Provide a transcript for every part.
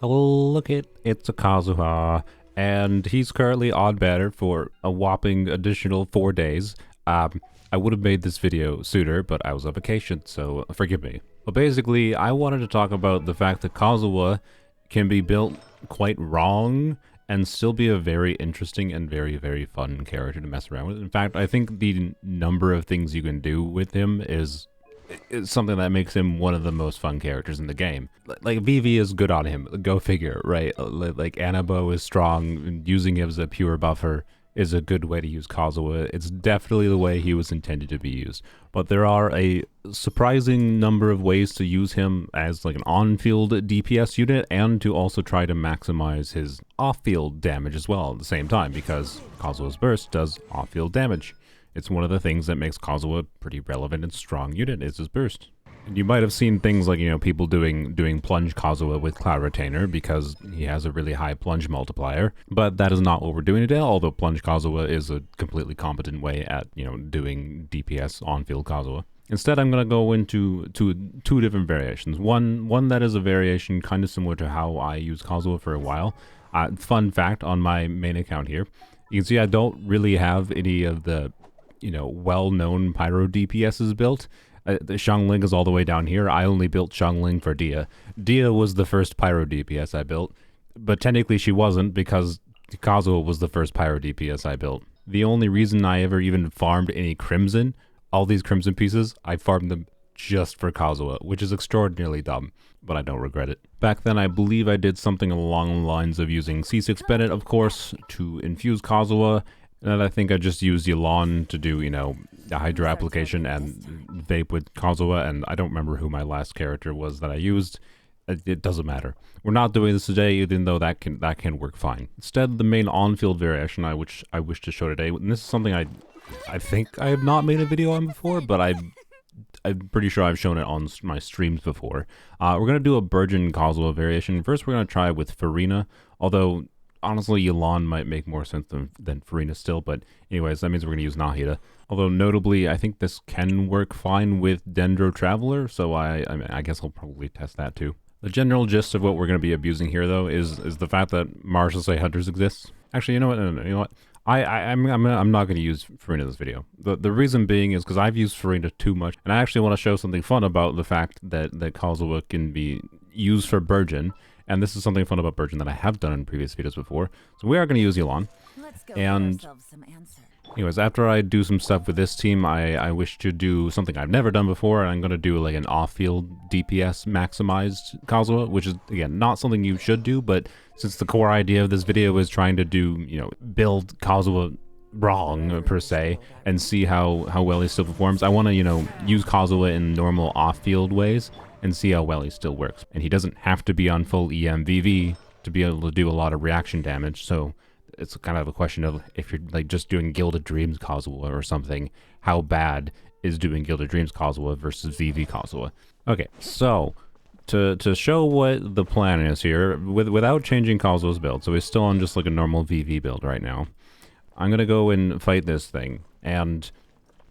Look it, it's a Kazuha, and he's currently on banner for a whopping additional 4 days. I would have made this video sooner, but I was on vacation, so forgive me. But basically, I wanted to talk about the fact that Kazuha can be built quite wrong and still be a very interesting and very, very fun character to mess around with. In fact, I think the number of things you can do with him is something that makes him one of the most fun characters in the game. Like, VV is good on him, go figure, right? Like, Anabo is strong, using him as a pure buffer is a good way to use Kazuha. It's definitely the way he was intended to be used. But there are a surprising number of ways to use him as like an on-field DPS unit and to also try to maximize his off-field damage as well at the same time, because Kazuha's burst does off-field damage. It's one of the things that makes Kazuha a pretty relevant and strong unit, is his burst. And you might have seen things like, people doing plunge Kazuha with Cloud Retainer because he has a really high plunge multiplier. But that is not what we're doing today, although plunge Kazuha is a completely competent way at, doing DPS on-field Kazuha. Instead, I'm going to go into two different variations. One that is a variation kind of similar to how I use Kazuha for a while. Fun fact on my main account here, you can see I don't really have any of the well-known Pyro DPSs built. The Xiangling is all the way down here. I only built Xiangling for Dia. Dia was the first Pyro DPS I built, but technically she wasn't because Kazuha was the first Pyro DPS I built. The only reason I ever even farmed any Crimson, all these Crimson pieces, I farmed them just for Kazuha, which is extraordinarily dumb, but I don't regret it. Back then, I believe I did something along the lines of using C6 Bennett, of course, to infuse Kazuha. And I think I just used Yelan to do, the Hydra application and vape with Kazuha, and I don't remember who my last character was that I used. It doesn't matter. We're not doing this today, even though that can work fine. Instead, the main on-field variation I wish to show today, and this is something I think I have not made a video on before, but I'm pretty sure I've shown it on my streams before. We're going to do a Burgeon Kazuha variation. First, we're going to try with Farina, although honestly, Yelan might make more sense than Farina still, but anyways, that means we're going to use Nahida. Although, notably, I think this can work fine with Dendro Traveler, so I guess I'll probably test that too. The general gist of what we're going to be abusing here, though, is the fact that Martial Say Hunters exists. Actually, you know what? No, you know what? I'm not going to use Farina in this video. The reason being is because I've used Farina too much, and I actually want to show something fun about the fact that Kazuha can be used for Burgeon. And this is something fun about Burgeon that I have done in previous videos before. So we are going to use Yelan. And anyways, after I do some stuff with this team, I wish to do something I've never done before. And I'm going to do like an off-field DPS maximized Kazuha, which is, again, not something you should do. But since the core idea of this video is trying to do, build Kazuha wrong, per se, and see how well he still performs, I want to, use Kazuha in normal off-field ways and see how well he still works. And he doesn't have to be on full EMVV to be able to do a lot of reaction damage, so it's kind of a question of if you're like just doing Gilded Dreams Kazuha or something, how bad is doing Gilded Dreams Kazuha versus VV Kazuha? Okay, so to show what the plan is here, without changing Kazuha's build, so he's still on just like a normal VV build right now, I'm gonna go and fight this thing, and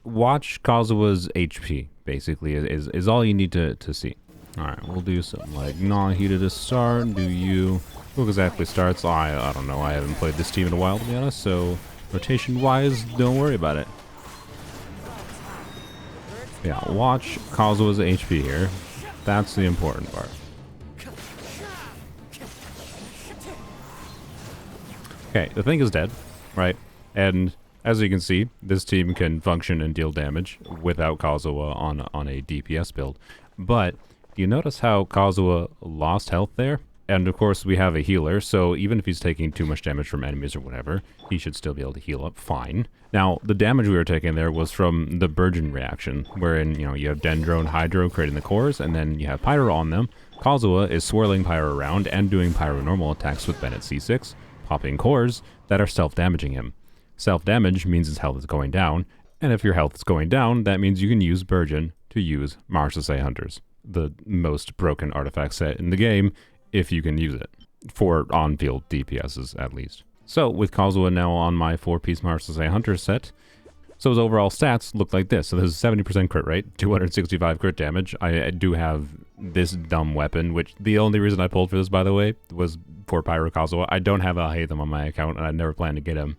watch Kazuha's HP, basically, is all you need to see. Alright, we'll do something like Nahida to start. Who exactly starts? I don't know, I haven't played this team in a while, to be honest, so rotation-wise, don't worry about it. Yeah, watch Kazuha's HP here. That's the important part. Okay, the thing is dead, right? And as you can see, this team can function and deal damage without Kazuha on a DPS build. But you notice how Kazuha lost health there? And of course we have a healer, so even if he's taking too much damage from enemies or whatever, he should still be able to heal up fine. Now, the damage we were taking there was from the Burgeon reaction, wherein, you have Dendro and Hydro creating the cores, and then you have Pyro on them. Kazuha is swirling Pyro around and doing Pyro normal attacks with Bennett C6, popping cores that are self-damaging him. Self-damage means his health is going down, and if your health is going down, that means you can use Burgeon to use Martial Say Hunters, the most broken artifact set in the game, if you can use it, for on-field DPSs at least. So, with Kazuha now on my 4-piece Martial Say Hunter set, So his overall stats look like this. So there's a 70% crit rate, 265 crit damage. I do have this dumb weapon, which the only reason I pulled for this, by the way, was for Pyro Kazuha. I don't have a Hatham on my account, and I never plan to get him.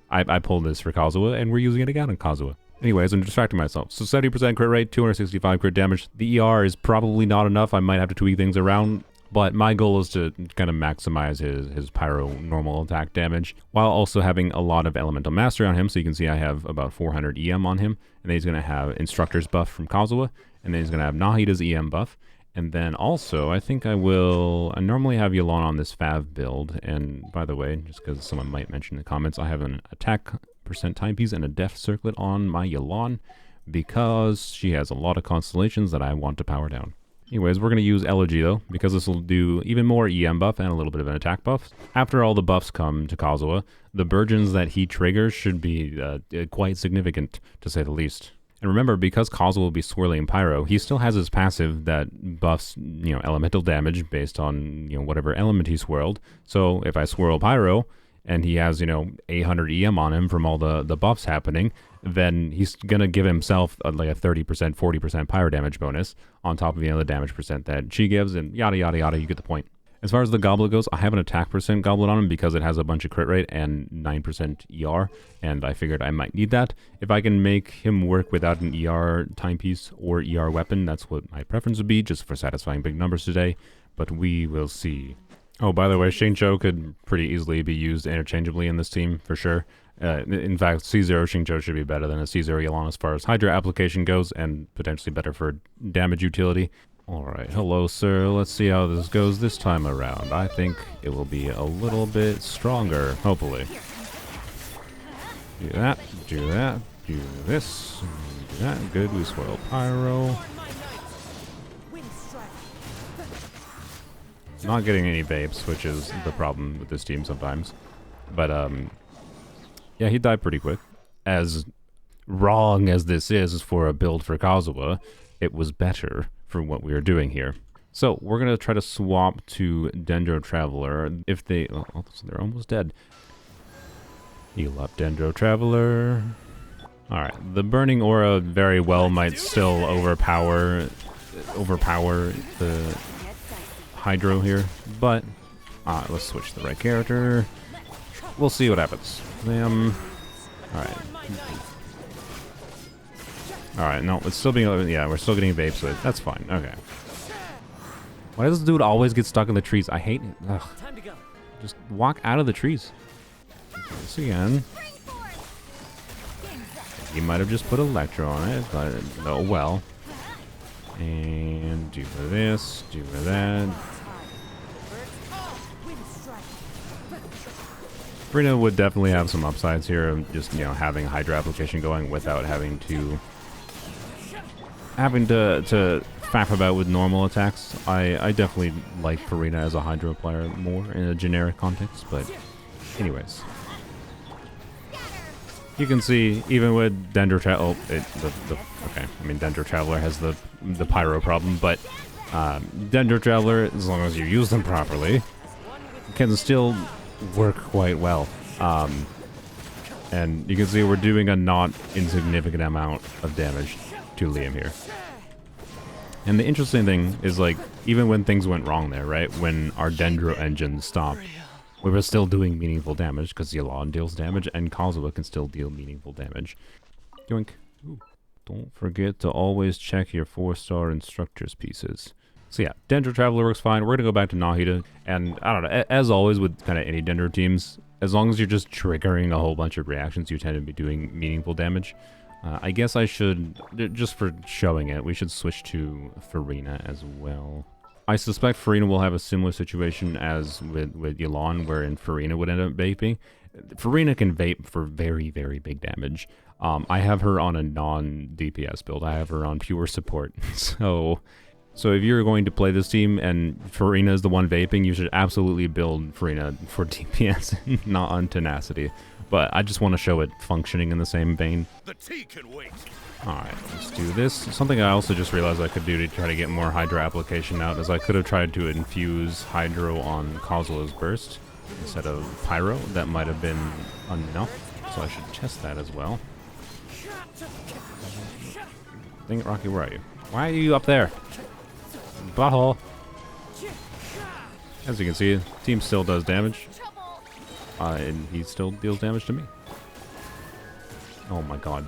I pulled this for Kazuha, and we're using it again on Kazuha. Anyways, I'm distracting myself. So 70% crit rate, 265 crit damage. The ER is probably not enough. I might have to tweak things around. But my goal is to kind of maximize his Pyro normal attack damage while also having a lot of Elemental Mastery on him. So you can see I have about 400 EM on him. And then he's going to have Instructor's buff from Kazuha. And then he's going to have Nahida's EM buff. And then also, I think I normally have Yelan on this Fav build. And by the way, just because someone might mention in the comments, I have an attack % timepiece and a def circlet on my Yelan because she has a lot of constellations that I want to power down. Anyways, we're going to use Elegy though, because this will do even more EM buff and a little bit of an attack buff. After all the buffs come to Kazuha, the Burgeons that he triggers should be quite significant, to say the least. And remember, because Kazuha will be swirling Pyro, he still has his passive that buffs, elemental damage based on, whatever element he swirled. So if I swirl Pyro, and he has, 800 EM on him from all the buffs happening, then he's going to give himself like a 30%, 40% pyro damage bonus on top of the damage % that she gives, and yada, yada, yada, you get the point. As far as the Goblet goes, I have an attack % Goblet on him because it has a bunch of crit rate and 9% ER, and I figured I might need that. If I can make him work without an ER timepiece or ER weapon, that's what my preference would be, just for satisfying big numbers today, but we will see. Oh, by the way, Xingqiu could pretty easily be used interchangeably in this team, for sure. In fact, C0 Xingqiu should be better than a C0 Yelan as far as Hydra application goes, and potentially better for damage utility. Alright, hello sir, let's see how this goes this time around. I think it will be a little bit stronger, hopefully. Do that, do that, do this, do that. Good, we swirl Pyro. Not getting any vapes, which is the problem with this team sometimes. But, yeah, he died pretty quick. As wrong as this is for a build for Kazuha, it was better for what we are doing here. So, we're going to try to swap to Dendro Traveler. If they... Oh, so they're almost dead. Heal up Dendro Traveler. Alright, the Burning Aura very well might still overpower the Hydro here, but let's switch to the right character. We'll see what happens. Alright, no, it's still being, yeah, we're still getting vapes, so that's fine. Okay. Why does this dude always get stuck in the trees? I hate it. Ugh. Just walk out of the trees. Once again. He might have just put Electro on it, but oh well. And do this, do that. Furina would definitely have some upsides here, just having a Hydra application going without having to faff about with normal attacks. I definitely like Furina as a Hydra player more in a generic context, but anyways. You can see, even with Dendro Traveler, okay, I mean, Dendro Traveler has the Pyro problem, but Dendro Traveler, as long as you use them properly, can still work quite well. And you can see we're doing a not insignificant amount of damage to Liam here. And the interesting thing is, like, even when things went wrong there, right, when our Dendro engine stopped, we were still doing meaningful damage because Yelan deals damage and Kazuha can still deal meaningful damage. Yoink. Ooh. Don't forget to always check your 4-star instructors pieces. So yeah, Dendro Traveler works fine. We're going to go back to Nahida. And I don't know, as always with kind of any Dendro teams, as long as you're just triggering a whole bunch of reactions, you tend to be doing meaningful damage. I guess I should, just for showing it, we should switch to Furina as well. I suspect Furina will have a similar situation as with Yelan, wherein Furina would end up vaping. Furina can vape for very, very big damage. I have her on a non-DPS build. I have her on pure support. So if you're going to play this team and Furina is the one vaping, you should absolutely build Furina for DPS, not on tenacity. But I just want to show it functioning in the same vein. The tea can wait. Alright, let's do this. Something I also just realized I could do to try to get more Hydra application out is I could have tried to infuse Hydro on Kazuha's Burst instead of Pyro. That might have been enough, so I should test that as well. Dang it, Rocky, where are you? Why are you up there? Butthole. As you can see, team still does damage. And he still deals damage to me. Oh my god.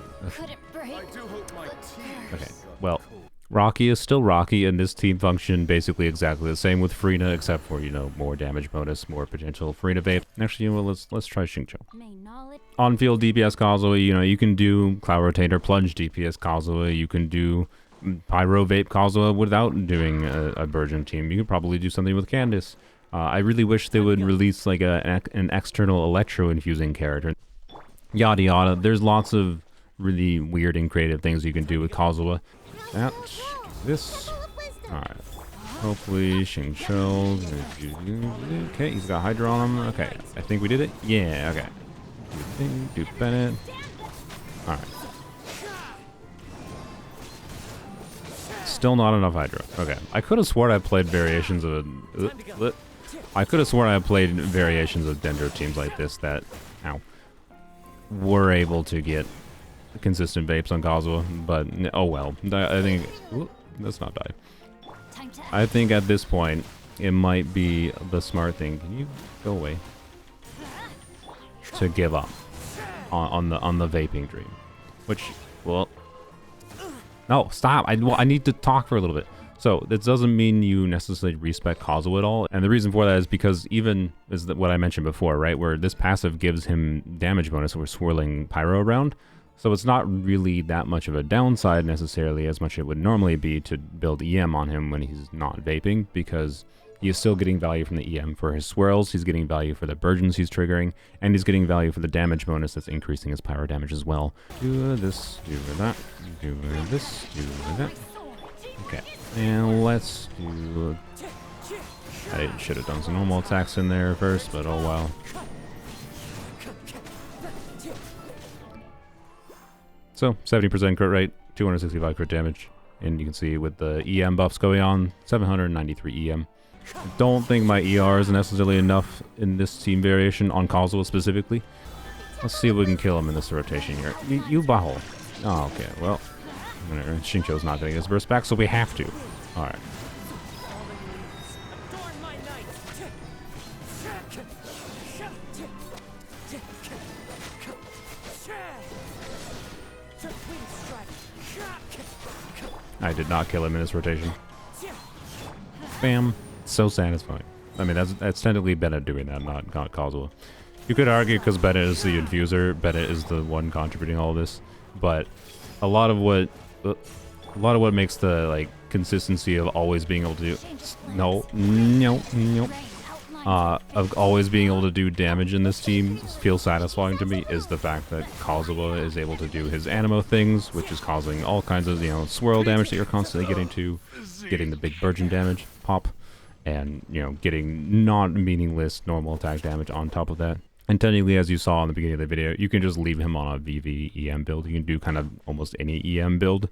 Okay, well, Rocky is still Rocky, and this team function basically exactly the same with Frina, except for, you know, more damage bonus, more potential Frina vape. Actually, you know what, let's try Xingqiu. On-field DPS Kazuha, you know, you can do Cloud Rotator Plunge DPS Kazuha, you can do Pyro Vape Kazuha without doing a Burgeon team. You could probably do something with Candace. I really wish they would release like an external electro-infusing character. Yada yada. There's lots of really weird and creative things you can do with Kazuha. That, this. Alright. Hopefully, Xingqiu. Okay, he's got Hydra on him. Okay, I think we did it. Yeah, okay. Do Bennett. Alright. Still not enough Hydra. Okay. I could have sworn I played variations of Dendro teams like this that, were able to get consistent vapes on Kazuha, but oh well. I think, let's not die. I think at this point, it might be the smart thing. Can you go away? To give up on the vaping dream, which, well, no, stop. I need to talk for a little bit. So this doesn't mean you necessarily respec Kazuha at all, and the reason for that is because even is that what I mentioned before, right, where this passive gives him damage bonus, we're swirling Pyro around, so it's not really that much of a downside necessarily as much as it would normally be to build EM on him when he's not vaping, because he is still getting value from the EM for his swirls, he's getting value for the Burgeons he's triggering, and he's getting value for the damage bonus that's increasing his Pyro damage as well. Do this, do that, do this, do that. Okay, and let's do... I should have done some normal attacks in there first, but oh well. So, 70% crit rate, 265 crit damage, and you can see with the EM buffs going on, 793 EM. Don't think my ER is necessarily enough in this team variation on Kazuha specifically. Let's see if we can kill him in this rotation here. You butthole. Oh, okay, well... Xingqiu's not getting his burst back, so we have to. Alright. I did not kill him in this rotation. Bam. So satisfying. I mean, that's technically Bennett doing that, not Kazuha. You could argue because Bennett is the infuser, Bennett is the one contributing all this, but a lot of what makes the like consistency of always being able to do of always being able to do damage in this team feels satisfying to me is the fact that Kazuha is able to do his Animo things, which is causing all kinds of, you know, swirl damage that you're constantly getting the big Burgeon damage pop, and, you know, getting non-meaningless normal attack damage on top of that. And technically, as you saw in the beginning of the video, you can just leave him on a VV EM build. You can do kind of almost any EM build,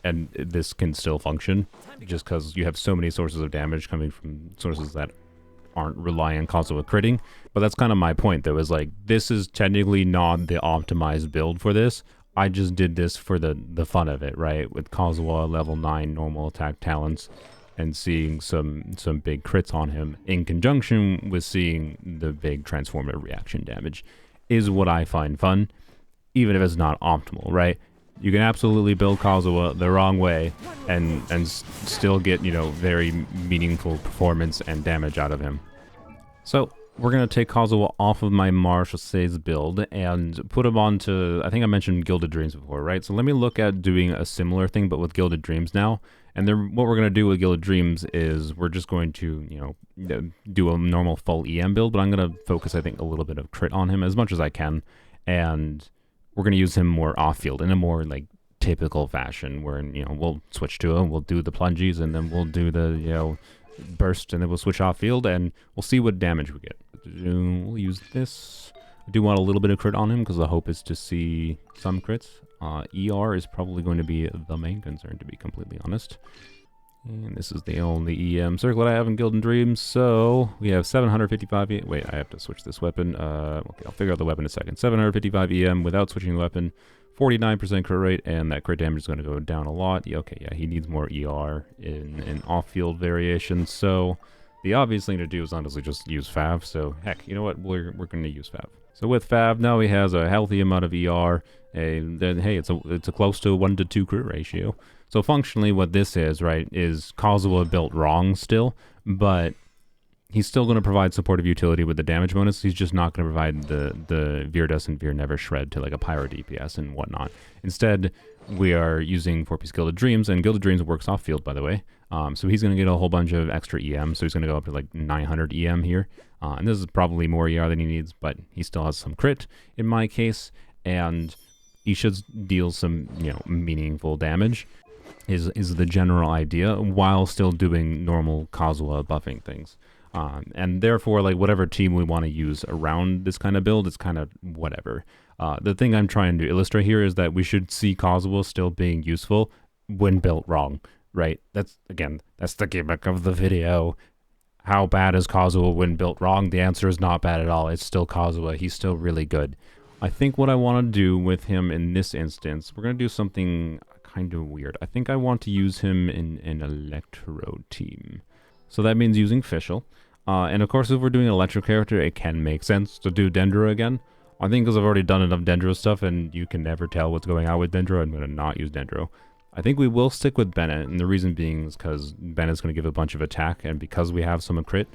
and this can still function, just because you have so many sources of damage coming from sources that aren't relying on Kazuha critting. But that's kind of my point, though, is like, this is technically not the optimized build for this. I just did this for the fun of it, right? With Kazuha level 9 normal attack talents, and seeing some big crits on him in conjunction with seeing the big transformative reaction damage is what I find fun, even if it's not optimal, right? You can absolutely build Kazuha the wrong way and still get, you know, very meaningful performance and damage out of him. So we're going to take Kazuha off of my Marshall Says build and put him onto, I think I mentioned Gilded Dreams before, right? So let me look at doing a similar thing, but with Gilded Dreams now. And then what we're going to do with Gilded Dreams is we're just going to, you know, do a normal full EM build, but I'm going to focus, I think, a little bit of crit on him as much as I can. And we're going to use him more off-field in a more, like, typical fashion where, you know, we'll switch to him, we'll do the plungies, and then we'll do the, you know, burst, and then we'll switch off-field, and we'll see what damage we get. We'll use this. I do want a little bit of crit on him because the hope is to see some crits. ER is probably going to be the main concern, to be completely honest. And this is the only EM circlet I have in Gilded Dreams, so we have 755 EM. Wait, I have to switch this weapon. Okay, I'll figure out the weapon in a second. 755 EM without switching the weapon. 49% crit rate, and that crit damage is going to go down a lot. Okay, yeah, he needs more ER in off-field variations, so the obvious thing to do is honestly just use Fav, so heck, you know what, we're going to use Fav. So with Fav, now he has a healthy amount of ER, and then, hey, it's a close to a 1 to 2 crit ratio. So functionally what this is, right, is Kazuha built wrong still, but he's still going to provide supportive utility with the damage bonus. He's just not going to provide the Veer Doesn't Veer Never Shred to like a Pyro DPS and whatnot. Instead, we are using 4-piece Gilded Dreams, and Gilded Dreams works off field, by the way. So he's going to get a whole bunch of extra EM, so he's going to go up to like 900 EM here. And this is probably more ER than he needs, but he still has some crit in my case, and he should deal some, you know, meaningful damage. Is the general idea, while still doing normal Kazuha buffing things. And therefore, like, whatever team we want to use around this kind of build, it's kind of whatever. The thing I'm trying to illustrate here is that we should see Kazuha still being useful when built wrong, right? That's the gimmick of the video. How bad is Kazuha when built wrong? The answer is not bad at all. It's still Kazuha. He's still really good. I think what I want to do with him in this instance, we're going to do something kind of weird. I think I want to use him in an Electro team. So that means using Fischl. And of course, if we're doing an Electro character, it can make sense to do Dendro again. I think because I've already done enough Dendro stuff and you can never tell what's going on with Dendro, I'm going to not use Dendro. I think we will stick with Bennett, and the reason being is because Bennett's going to give a bunch of attack, and because we have some crit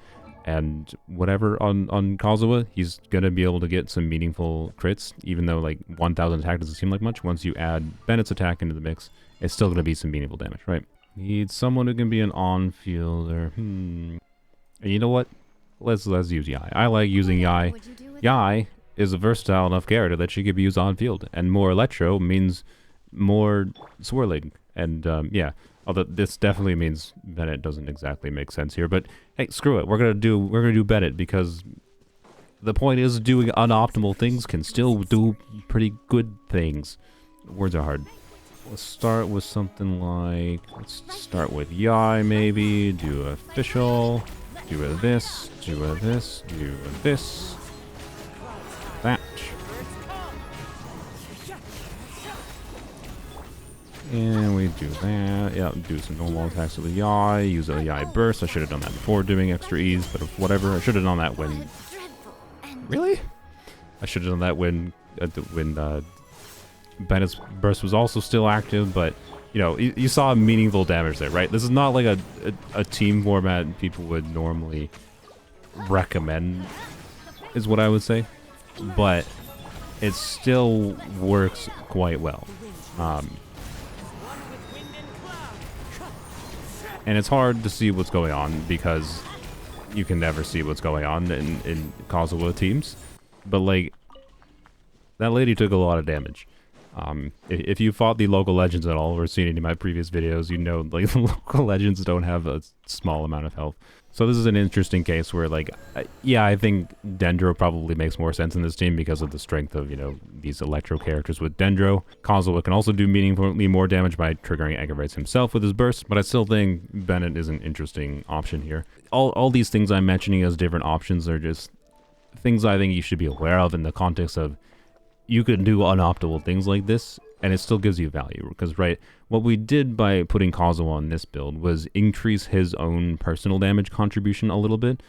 and whatever on Kazuha, he's going to be able to get some meaningful crits, even though like 1000 attack doesn't seem like much. Once you add Bennett's attack into the mix, it's still going to be some meaningful damage, right? Need someone who can be an on-fielder. And you know what? Let's use Yai. I like using Yai. Yai is a versatile enough character that she could be used on-field, and more Electro means more swirling. And yeah, although this definitely means Bennett doesn't exactly make sense here, but hey, screw it. We're gonna do Bennett, because the point is doing unoptimal things can still do pretty good things. Words are hard. Let's start with something like, let's start with Yai maybe, do a Fischl, do a this, do a this, do a this, that. And we do that. Yeah, do some normal attacks with the Yai, use a Yai burst. I should have done that before doing extra ease, but whatever. I should have done that when... Really? I should have done that when Bennett's burst was also still active, but you know, you saw meaningful damage there, right? This is not like a team format people would normally recommend, is what I would say, but it still works quite well. And it's hard to see what's going on because you can never see what's going on in Kazuha teams. But like, that lady took a lot of damage. If you fought the local legends at all or seen any of my previous videos, you know like the local legends don't have a small amount of health. So this is an interesting case where like, yeah, I think Dendro probably makes more sense in this team because of the strength of, you know, these Electro characters with Dendro. Kazuha can also do meaningfully more damage by triggering Aggravates himself with his burst, but I still think Bennett is an interesting option here. All these things I'm mentioning as different options are just things I think you should be aware of in the context of you can do unoptimal things like this, and it still gives you value. Because, right, what we did by putting Kazuha on this build was increase his own personal damage contribution a little bit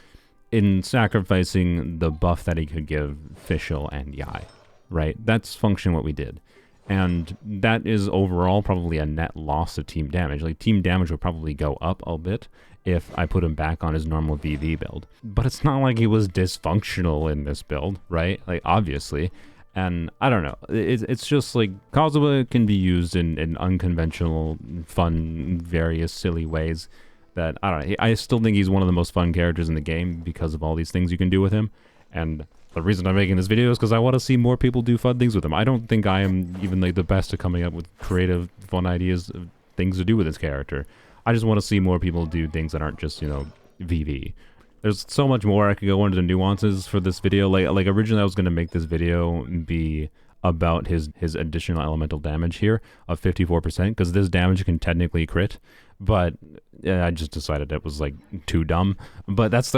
in sacrificing the buff that he could give Fischl and Yai, right? That's function what we did. And that is overall probably a net loss of team damage. Like, team damage would probably go up a bit if I put him back on his normal VV build. But it's not like he was dysfunctional in this build, right? Like, obviously. And I don't know, it's just like Kazuha can be used in unconventional, fun, various silly ways that, I don't know, I still think he's one of the most fun characters in the game because of all these things you can do with him. And the reason I'm making this video is because I want to see more people do fun things with him. I don't think I am even like the best at coming up with creative, fun ideas of things to do with this character. I just want to see more people do things that aren't just, you know, VV. There's so much more I could go into the nuances for this video. Like originally I was going to make this video be about his additional elemental damage here of 54%, because this damage can technically crit, but yeah, I just decided it was like too dumb. But that's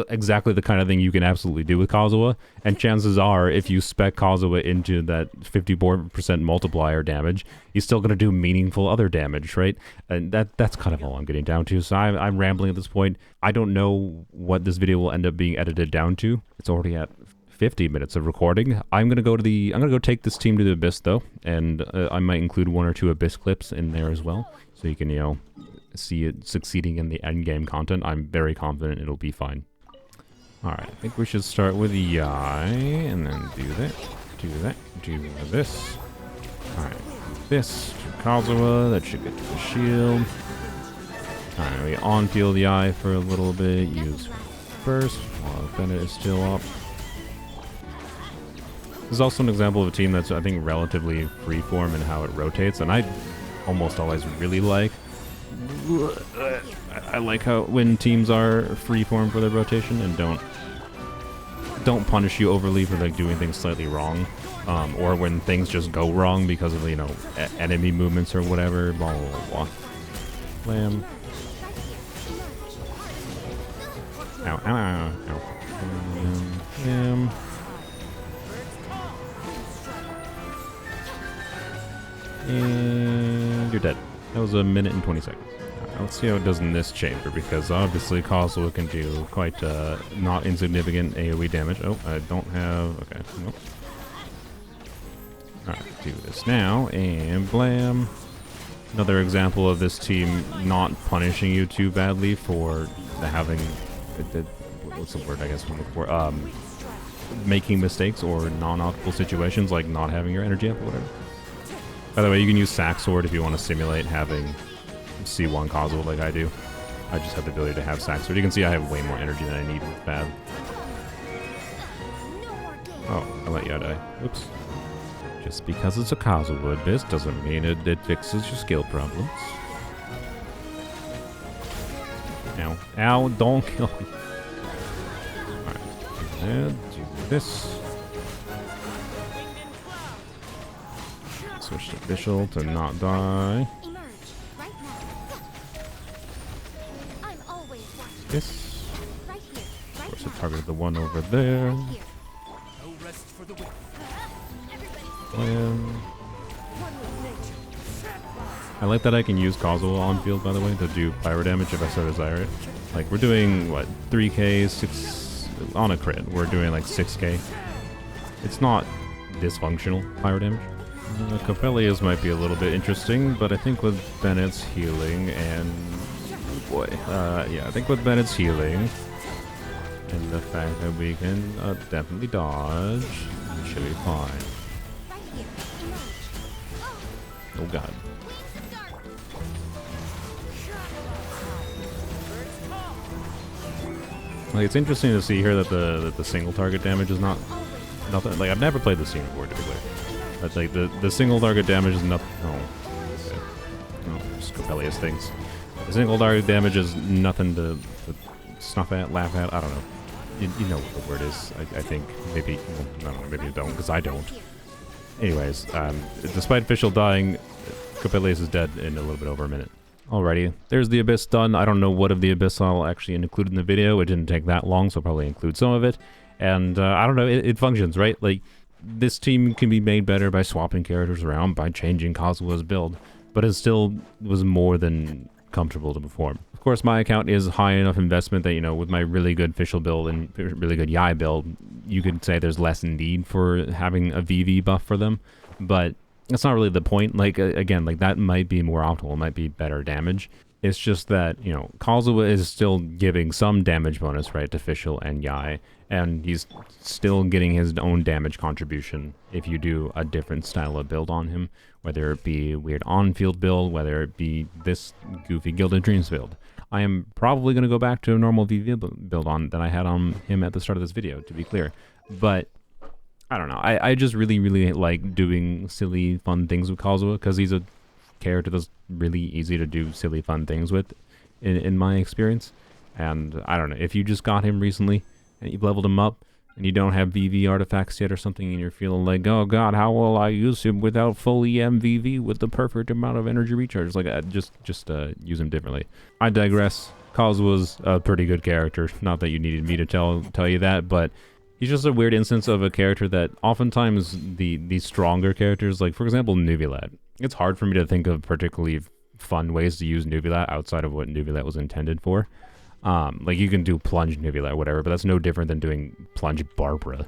exactly the kind of thing you can absolutely do with Kazuha, and chances are, if you spec Kazuha into that 54% multiplier damage, he's still going to do meaningful other damage, right? And that's kind of all I'm getting down to. So I'm rambling at this point. I don't know what this video will end up being edited down to. It's already at 50 minutes of recording. I'm gonna go take this team to the Abyss though, and I might include 1 or 2 Abyss clips in there as well, so you can, you know, see it succeeding in the end game content. I'm very confident it'll be fine. Alright, I think we should start with Yai, and then do this. Alright, this to Kazuha, that should get to the shield. Alright, we on-field Yai for a little bit, use first, while Bennett is still up. This is also an example of a team that's, I think, relatively freeform in how it rotates, and I almost always really like... I like how when teams are freeform for their rotation and don't punish you overly for like doing things slightly wrong, or when things just go wrong because of, you know, enemy movements or whatever. Blah blah blah. Blah. Blam. Ow! Ow! Ow! Ow! And you're dead. That was 1 minute and 20 seconds. Right, let's see how it does in this chamber, because obviously Kazuha can do quite not insignificant AoE damage. Oh, I don't have... Okay, nope. Alright, do this now, and blam. Another example of this team not punishing you too badly for having... what's the word I guess I'm looking for? Making mistakes or non-optimal situations, like not having your energy up or whatever. By the way, you can use Sack Sword if you want to simulate having C1 Kazuha like I do. I just have the ability to have Sack Sword. You can see I have way more energy than I need with Fab. Oh, I let you die. Oops. Just because it's a Kazuha Abyss doesn't mean it fixes your skill problems. Ow. Ow, don't kill me. Alright. And do this. Switch to Vishal to not die. This. Of course, I targeted the one over there. I like that I can use Kazuha on field, by the way, to do pyro damage if I so desire it. Like, we're doing, what, 3k, 6... On a crit, we're doing like 6k. It's not dysfunctional pyro damage. Coppelius might be a little bit interesting, but I think with Bennett's healing and... boy, yeah, I think with Bennett's healing and the fact that we can definitely dodge, it should be fine. Oh god. Like, it's interesting to see here that the single target damage is not nothing. Like, I've never played this scene before, to be clear. But like the single target damage is nothing. Oh, okay. No, just Coppelius things. The single target damage is nothing to snuff at, laugh at. I don't know. You know what the word is. I think maybe. Well, I don't know. Maybe you don't, because I don't. Anyways, despite Fischl dying, Coppelius is dead in a little bit over a minute. Alrighty, there's the Abyss done. I don't know what of the Abyss I'll actually include in the video. It didn't take that long, so I'll probably include some of it. And I don't know, it functions, right? Like, this team can be made better by swapping characters around, by changing Kazuha's build, but it still was more than comfortable to perform. Of course, my account is high enough investment that, you know, with my really good Fischl build and really good Yai build, you could say there's less need for having a VV buff for them, but that's not really the point. Like, again, like, that might be more optimal, might be better damage. It's just that, you know, Kazuha is still giving some damage bonus, right, to Fischl and Yai, and he's still getting his own damage contribution if you do a different style of build on him, whether it be a weird on-field build, whether it be this goofy Gilded Dreams build. I am probably going to go back to a normal VV build on that I had on him at the start of this video, to be clear. But I don't know. I just really, really like doing silly, fun things with Kazuha, because he's a character that's really easy to do silly, fun things with, in my experience. And I don't know, if you just got him recently and you've leveled him up, and you don't have VV artifacts yet or something, and you're feeling like, oh god, how will I use him without full EM VV with the perfect amount of energy recharge? Like, just use him differently. I digress. Kazuha's a pretty good character. Not that you needed me to tell you that, but he's just a weird instance of a character that oftentimes the stronger characters, like for example Nuvilat. It's hard for me to think of particularly fun ways to use Nuvilat outside of what Nuvilat was intended for. Like you can do plunge Nuvilat or whatever, but that's no different than doing plunge Barbara.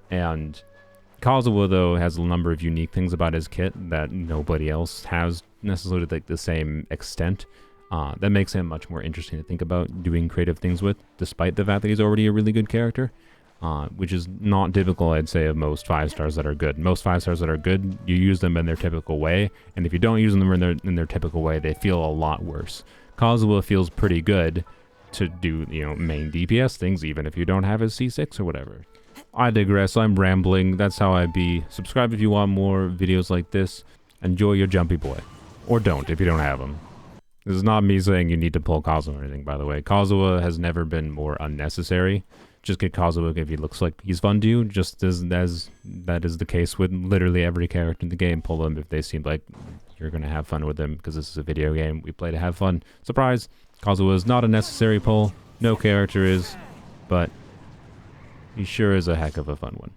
And Kazuha though has a number of unique things about his kit that nobody else has necessarily like the same extent. That makes him much more interesting to think about doing creative things with, despite the fact that he's already a really good character. Which is not typical, I'd say, of most 5 stars that are good. Most 5 stars that are good, you use them in their typical way, and if you don't use them in their typical way, they feel a lot worse. Kazuha feels pretty good to do, main DPS things, even if you don't have his C6 or whatever. I digress, I'm rambling, that's how I be. Subscribe if you want more videos like this. Enjoy your Jumpy Boy. Or don't, if you don't have him. This is not me saying you need to pull Kazuha or anything, by the way. Kazuha has never been more unnecessary. Just get Kazuha if he looks like he's fun to you, just as that is the case with literally every character in the game. Pull them if they seem like you're going to have fun with them, because this is a video game. We play to have fun. Surprise! Kazuha is not a necessary pull. No character is, but he sure is a heck of a fun one.